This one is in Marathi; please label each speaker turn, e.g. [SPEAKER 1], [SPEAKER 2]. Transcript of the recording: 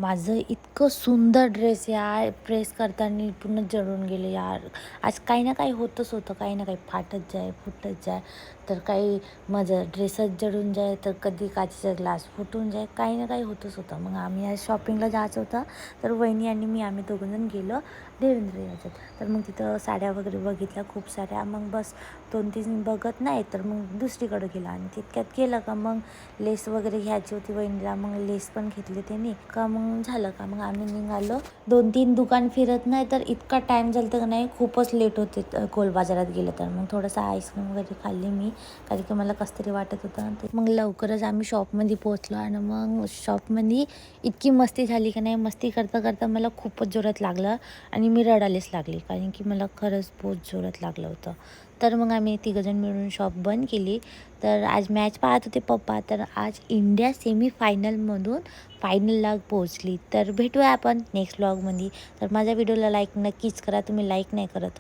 [SPEAKER 1] माझं इतकं सुंदर ड्रेस यार प्रेस करताना पूर्ण जळून गेले यार. आज काही ना काही होतच होतं, काही ना काही फाटत जाय फुटत जाय, तर काही माझं ड्रेसच जळून जाय, तर कधी काचेचा ग्लास फुटून जाय, काही ना काही होतच होतं. मग आम्ही आज शॉपिंगला जायचं होतं, तर वहिनी आणि आम्ही दोघंजण गेलो देवेंद्र याच्यात. तर मग तिथं साड्या वगैरे बघितल्या खूप साऱ्या. मग बस 2-3 बघत नाही, तर मग दुसरीकडे गेला आणि तितक्यात केलं का मग लेस वगैरे घ्यायची होती वहिनीला. मग लेस पण घेतली त्यांनी का मग झालं का मग आम्ही निघालो. 2-3 दुकान फिरत नाही तर इतका टाईम झालं तर नाही, खूपच लेट होते कोल बाजारात गेलं तर. मग थोडंसं आईस्क्रीम वगैरे खाल्ली मी, कारण की मला कसं तरी वाटत होतं. ते मग लवकरच आम्ही शॉपमध्ये पोहोचलो आणि मग शॉपमध्ये इतकी मस्ती झाली का नाही, मस्ती करता करता मला खूपच जोरात लागलं आणि मी रडायलाच लागली, कारण की मला खरंच बहुत जोरात लागलं होतं. तर मग आम्ही तिघंजण मिळून शॉप बंद केली. तर आज मॅच पाहत होते पप्पा, तर आज इंडिया सेमीफायनलमधून फायनलला पोहोचली. तर भेटूया आपण नेक्स्ट व्लॉगमध्ये. तर माझ्या व्हिडिओला लाईक नक्कीच करा, तुम्ही लाईक नाही करत.